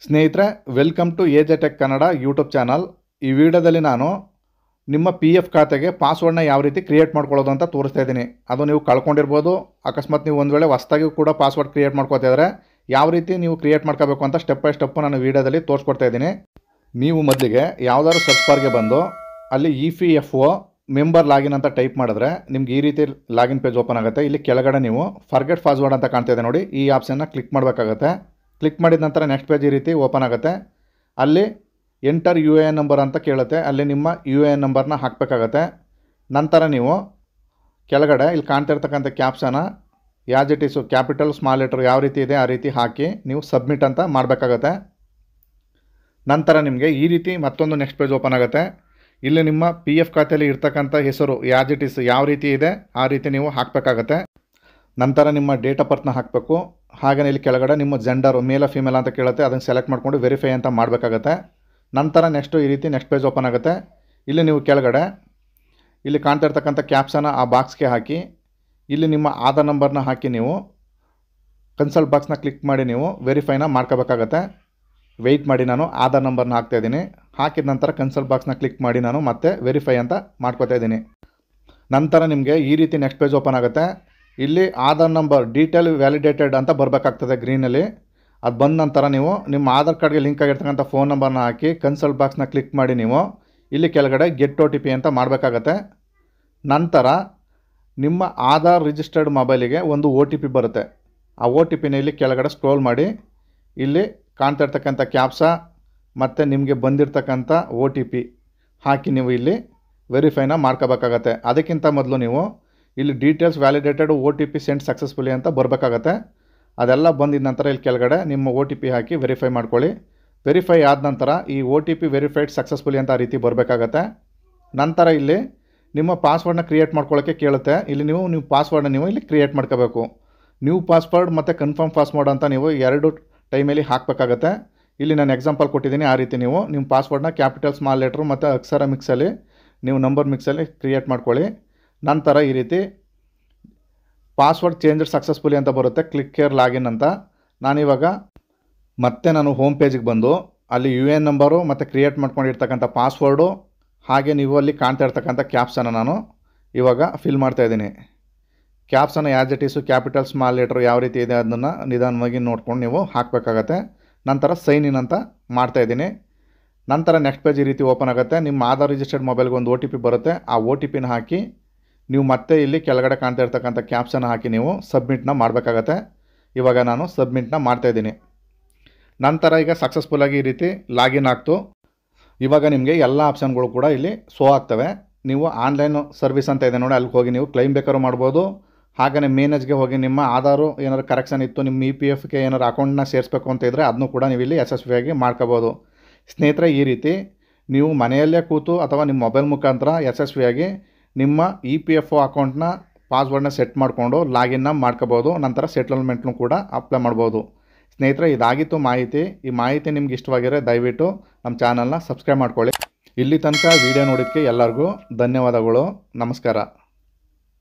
ಸ್ನೇಹಿತರೆ, welcome to AJ tech Kannada YouTube channel. ಈ ವಿಡಿಯೋದಲ್ಲಿ ನಾನು ನಿಮ್ಮ PF ಖಾತೆಗೆ ಪಾಸ್ವರ್ಡ್ನ ಯಾವ ರೀತಿ ಕ್ರಿಯೇಟ್ ಮಾಡ್ಕೊಳ್ಳೋದು ಅಂತ ತೋರಿಸ್ತಾ ಇದ್ದೀನಿ. ಅದು ನೀವು ಕಳ್ಕೊಂಡಿರ್ಬೋದು. ಅಕಸ್ಮಾತ್ ನೀವು ಒಂದು ವೇಳೆ ಹೊಸದಾಗಿ ಕೂಡ ಪಾಸ್ವರ್ಡ್ ಕ್ರಿಯೇಟ್ ಮಾಡ್ಕೋತಾ ಇದ್ದರೆ ಯಾವ ರೀತಿ ನೀವು ಕ್ರಿಯೇಟ್ ಮಾಡ್ಕೋಬೇಕು ಅಂತ ಸ್ಟೆಪ್ ಬೈ ಸ್ಟೆಪ್ ನಾನು ವಿಡಿಯೋದಲ್ಲಿ ತೋರಿಸ್ಕೊಡ್ತಾ ಇದ್ದೀನಿ. ನೀವು ಮೊದಲಿಗೆ ಯಾವುದಾದ್ರು ಸರ್ಚ್ ಬಾರ್ಗೆ ಬಂದು ಅಲ್ಲಿ EPFO ಮೆಂಬರ್ ಲಾಗಿನ್ ಅಂತ ಟೈಪ್ ಮಾಡಿದ್ರೆ ನಿಮ್ಗೆ ಈ ರೀತಿ ಲಾಗಿನ್ ಪೇಜ್ ಓಪನ್ ಆಗುತ್ತೆ. ಇಲ್ಲಿ ಕೆಳಗಡೆ ನೀವು ಫರ್ಗೆಟ್ ಪಾಸ್ವರ್ಡ್ ಅಂತ ಕಾಣ್ತಾ ಇದೆ ನೋಡಿ, ಈ ಆಪ್ಷನ್ನ ಕ್ಲಿಕ್ ಮಾಡಬೇಕಾಗುತ್ತೆ. ಕ್ಲಿಕ್ ಮಾಡಿದ ನಂತರ ನೆಕ್ಸ್ಟ್ ಪೇಜ್ ಈ ರೀತಿ ಓಪನ್ ಆಗುತ್ತೆ. ಅಲ್ಲಿ ಎಂಟರ್ UAN ನಂಬರ್ ಅಂತ ಕೇಳುತ್ತೆ. ಅಲ್ಲಿ ನಿಮ್ಮ UAN ನಂಬರ್ನ ಹಾಕಬೇಕಾಗತ್ತೆ. ನಂತರ ನೀವು ಕೆಳಗಡೆ ಇಲ್ಲಿ ಕಾಣ್ತಾ ಇರ್ತಕ್ಕಂಥ ಕ್ಯಾಪ್ಷನ as it is capital small letter ಯಾವ ರೀತಿ ಇದೆ ಆ ರೀತಿ ಹಾಕಿ ನೀವು ಸಬ್ಮಿಟ್ ಅಂತ ಮಾಡಬೇಕಾಗತ್ತೆ. ನಂತರ ನಿಮಗೆ ಈ ರೀತಿ ಮತ್ತೊಂದು ನೆಕ್ಸ್ಟ್ ಪೇಜ್ ಓಪನ್ ಆಗುತ್ತೆ. ಇಲ್ಲಿ ನಿಮ್ಮ PF ಖಾತೆಯಲ್ಲಿ ಇರ್ತಕ್ಕಂಥ ಹೆಸರು ಯಾಸ್ ಇಟ್ ಈಸ್ ಯಾವ ರೀತಿ ಇದೆ ಆ ರೀತಿ ನೀವು ಹಾಕಬೇಕಾಗತ್ತೆ. ನಂತರ ನಿಮ್ಮ ಡೇಟ್ ಆಫ್ ಬರ್ತ್ನ ಹಾಕಬೇಕು. ಹಾಗೆಯೇ ಇಲ್ಲಿ ಕೆಳಗಡೆ ನಿಮ್ಮ ಜೆಂಡರು ಮೇಲ್ ಫಿಮೇಲ್ ಅಂತ ಕೇಳುತ್ತೆ, ಅದನ್ನು ಸೆಲೆಕ್ಟ್ ಮಾಡಿಕೊಂಡು ವೆರಿಫೈ ಅಂತ ಮಾಡಬೇಕಾಗತ್ತೆ. ನಂತರ ನೆಕ್ಸ್ಟು ಈ ರೀತಿ ನೆಕ್ಸ್ಟ್ ಪೇಜ್ ಓಪನ್ ಆಗುತ್ತೆ. ಇಲ್ಲಿ ನೀವು ಕೆಳಗಡೆ ಇಲ್ಲಿ ಕಾಣ್ತಾ ಇರ್ತಕ್ಕಂಥ ಕ್ಯಾಪ್ಷನ ಆ ಬಾಕ್ಸ್ಗೆ ಹಾಕಿ ಇಲ್ಲಿ ನಿಮ್ಮ ಆಧಾರ್ ನಂಬರ್ನ ಹಾಕಿ ನೀವು ಕನ್ಸಲ್ಟ್ ಬಾಕ್ಸ್ನ ಕ್ಲಿಕ್ ಮಾಡಿ ನೀವು ವೆರಿಫೈನ ಮಾಡ್ಕೋಬೇಕಾಗತ್ತೆ. ವೆಯ್ಟ್ ಮಾಡಿ, ನಾನು ಆಧಾರ್ ನಂಬರ್ನ ಹಾಕ್ತಾಯಿದ್ದೀನಿ. ಹಾಕಿದ ನಂತರ ಕನ್ಸಲ್ಟ್ ಬಾಕ್ಸ್ನ ಕ್ಲಿಕ್ ಮಾಡಿ ನಾನು ಮತ್ತೆ ವೆರಿಫೈ ಅಂತ ಮಾಡ್ಕೋತಾ ಇದ್ದೀನಿ. ನಂತರ ನಿಮಗೆ ಈ ರೀತಿ ನೆಕ್ಸ್ಟ್ ಪೇಜ್ ಓಪನ್ ಆಗುತ್ತೆ. ಇಲ್ಲಿ ಆಧಾರ್ ನಂಬರ್ ಡೀಟೇಲ್ ವ್ಯಾಲಿಡೇಟೆಡ್ ಅಂತ ಬರಬೇಕಾಗ್ತದೆ ಗ್ರೀನಲ್ಲಿ. ಅದು ಬಂದ ನಂತರ ನೀವು ನಿಮ್ಮ ಆಧಾರ್ ಕಾರ್ಡ್ಗೆ ಲಿಂಕ್ ಆಗಿರ್ತಕ್ಕಂಥ ಫೋನ್ ನಂಬರ್ನ ಹಾಕಿ ಕನ್ಸಲ್ಟ್ ಬಾಕ್ಸ್ನ ಕ್ಲಿಕ್ ಮಾಡಿ ನೀವು ಇಲ್ಲಿ ಕೆಳಗಡೆ ಗೆಟ್ OTP ಅಂತ ಮಾಡಬೇಕಾಗತ್ತೆ. ನಂತರ ನಿಮ್ಮ ಆಧಾರ್ ರಿಜಿಸ್ಟರ್ಡ್ ಮೊಬೈಲಿಗೆ ಒಂದು OTP ಬರುತ್ತೆ. ಆ OTPನ ಇಲ್ಲಿ ಕೆಳಗಡೆ ಸ್ಕ್ರೋಲ್ ಮಾಡಿ ಇಲ್ಲಿ ಕಾಣ್ತಾ ಇರ್ತಕ್ಕಂಥ ಕ್ಯಾಪ್ಸ ಮತ್ತು ನಿಮಗೆ ಬಂದಿರತಕ್ಕಂಥ OTP ಹಾಕಿ ನೀವು ಇಲ್ಲಿ ವೆರಿಫೈನ ಮಾಡ್ಕೋಬೇಕಾಗತ್ತೆ. ಅದಕ್ಕಿಂತ ಮೊದಲು ನೀವು ಇಲ್ಲಿ details validated OTP send successfully ಅಂತ ಬರಬೇಕಾಗತ್ತೆ. ಅದೆಲ್ಲ ಬಂದಿದ ನಂತರ ಇಲ್ಲಿ ಕೆಳಗಡೆ ನಿಮ್ಮ OTP ಹಾಕಿ ವೆರಿಫೈ ಮಾಡ್ಕೊಳ್ಳಿ. ವೆರಿಫೈ ಆದ ನಂತರ ಈ OTP ವೆರಿಫೈಡ್ ಸಕ್ಸಸ್ಫುಲಿ ಅಂತ ಆ ರೀತಿ ಬರಬೇಕಾಗತ್ತೆ. ನಂತರ ಇಲ್ಲಿ ನಿಮ್ಮ ಪಾಸ್ವರ್ಡ್ನ ಕ್ರಿಯೇಟ್ ಮಾಡ್ಕೊಳ್ಳೋಕ್ಕೆ ಕೇಳುತ್ತೆ. ಇಲ್ಲಿ ನೀವು ಪಾಸ್ವರ್ಡ್ನ ನೀವು ಇಲ್ಲಿ ಕ್ರಿಯೇಟ್ ಮಾಡ್ಕೋಬೇಕು. ನ್ಯೂ ಪಾಸ್ವರ್ಡ್ ಮತ್ತು ಕನ್ಫರ್ಮ್ ಪಾಸ್ವರ್ಡ್ ಅಂತ ನೀವು ಎರಡು ಟೈಮಲ್ಲಿ ಹಾಕಬೇಕಾಗತ್ತೆ. ಇಲ್ಲಿ ನಾನು ಎಕ್ಸಾಂಪಲ್ ಕೊಟ್ಟಿದ್ದೀನಿ, ಆ ರೀತಿ ನೀವು ನಿಮ್ಮ ಪಾಸ್ವರ್ಡ್ನ ಕ್ಯಾಪಿಟಲ್ ಸ್ಮಾಲ್ ಲೆಟ್ರು ಮತ್ತು ಅಕ್ಷರ ಮಿಕ್ಸಲ್ಲಿ ನೀವು ನಂಬರ್ ಮಿಕ್ಸಲ್ಲಿ ಕ್ರಿಯೇಟ್ ಮಾಡ್ಕೊಳ್ಳಿ. ನಂತರ ಈ ರೀತಿ ಪಾಸ್ವರ್ಡ್ ಚೇಂಜ್ ಸಕ್ಸಸ್ಫುಲಿ ಅಂತ ಬರುತ್ತೆ. ಕ್ಲಿಕ್ ಹಿಯರ್ ಲಾಗಿನ್ ಅಂತ. ನಾನಿವಾಗ ನಾನು ಹೋಮ್ ಪೇಜಿಗೆ ಬಂದು ಅಲ್ಲಿ UAN ನಂಬರು ಮತ್ತು ಕ್ರಿಯೇಟ್ ಮಾಡ್ಕೊಂಡಿರ್ತಕ್ಕಂಥ ಪಾಸ್ವರ್ಡು ಹಾಗೆ ನೀವು ಅಲ್ಲಿ ಕಾಣ್ತಾ ಇರ್ತಕ್ಕಂಥ ಕ್ಯಾಪ್ಸನ್ನ ನಾನು ಇವಾಗ ಫಿಲ್ ಮಾಡ್ತಾಯಿದ್ದೀನಿ. ಕ್ಯಾಪ್ಸನ್ನ as it is capital small letter ಯಾವ ರೀತಿ ಇದೆ ಅದನ್ನು ನಿಧಾನವಾಗಿ ನೋಡ್ಕೊಂಡು ನೀವು ಹಾಕಬೇಕಾಗತ್ತೆ. ನಂತರ ಸೈನ್ ಇನ್ ಅಂತ ಮಾಡ್ತಾಯಿದ್ದೀನಿ. ನಂತರ ನೆಕ್ಸ್ಟ್ ಪೇಜ್ ಈ ರೀತಿ ಓಪನ್ ಆಗುತ್ತೆ. ನಿಮ್ಮ ಆಧಾರ್ ರಿಜಿಸ್ಟರ್ಡ್ ಮೊಬೈಲ್ಗೆ ಒಂದು OTP ಬರುತ್ತೆ. ಆ OTPನ ಹಾಕಿ ನೀವು ಮತ್ತೆ ಇಲ್ಲಿ ಕೆಳಗಡೆ ಕಾಣ್ತಾ ಇರ್ತಕ್ಕಂಥ ಕ್ಯಾಪ್ಷನ್ ಹಾಕಿ ನೀವು ಸಬ್ಮಿಟ್ನ ಮಾಡಬೇಕಾಗತ್ತೆ. ಇವಾಗ ನಾನು ಸಬ್ಮಿಟ್ನ ಮಾಡ್ತಾಯಿದ್ದೀನಿ. ನಂತರ ಈಗ ಸಕ್ಸಸ್ಫುಲ್ಲಾಗಿ ಈ ರೀತಿ ಲಾಗಿನ್ ಆಗ್ತು. ಇವಾಗ ನಿಮಗೆ ಎಲ್ಲ ಆಪ್ಷನ್ಗಳು ಕೂಡ ಇಲ್ಲಿ ಶೋ ಆಗ್ತವೆ. ನೀವು ಆನ್ಲೈನ್ ಸರ್ವಿಸ್ ಅಂತ ಇದೆ ನೋಡಿ, ಅಲ್ಲಿಗೆ ಹೋಗಿ ನೀವು ಕ್ಲೈಮ್ ಬೇಕಾದ್ರೂ ಮಾಡ್ಬೋದು. ಹಾಗೆಯೇ ಮೇನೇಜ್ಗೆ ಹೋಗಿ ನಿಮ್ಮ ಆಧಾರು ಏನಾದ್ರು ಕರೆಕ್ಷನ್ ಇತ್ತು, ನಿಮ್ಮ EPFಗೆ ಏನಾದ್ರು ಅಕೌಂಟ್ನ ಸೇರಿಸಬೇಕು ಅಂತ ಇದ್ದರೆ ಅದನ್ನು ಕೂಡ ನೀವು ಇಲ್ಲಿ ಯಶಸ್ವಿಯಾಗಿ ಮಾಡ್ಕೋಬೋದು. ಸ್ನೇಹಿತರೆ, ಈ ರೀತಿ ನೀವು ಮನೆಯಲ್ಲೇ ಕೂತು ಅಥವಾ ನಿಮ್ಮ ಮೊಬೈಲ್ ಮುಖಾಂತರ ಯಶಸ್ವಿಯಾಗಿ ನಿಮ್ಮ EPFO ಅಕೌಂಟ್ನ ಪಾಸ್ವರ್ಡ್ನ ಸೆಟ್ ಮಾಡಿಕೊಂಡು ಲಾಗಿನ್ನ ಮಾಡ್ಕೋಬೋದು. ನಂತರ ಸೆಟಲ್ಮೆಂಟ್ನೂ ಕೂಡ ಅಪ್ಲೈ ಮಾಡ್ಬೋದು. ಸ್ನೇಹಿತರೆ, ಇದಾಗಿತ್ತು ಮಾಹಿತಿ. ಈ ಮಾಹಿತಿ ನಿಮ್ಗೆ ಇಷ್ಟವಾಗಿದ್ರೆ ದಯವಿಟ್ಟು ನಮ್ಮ ಚಾನಲ್ನ ಸಬ್ಸ್ಕ್ರೈಬ್ ಮಾಡ್ಕೊಳ್ಳಿ. ಇಲ್ಲಿ ತನಕ ವಿಡಿಯೋ ನೋಡೋದಕ್ಕೆ ಎಲ್ಲರಿಗೂ ಧನ್ಯವಾದಗಳು. ನಮಸ್ಕಾರ.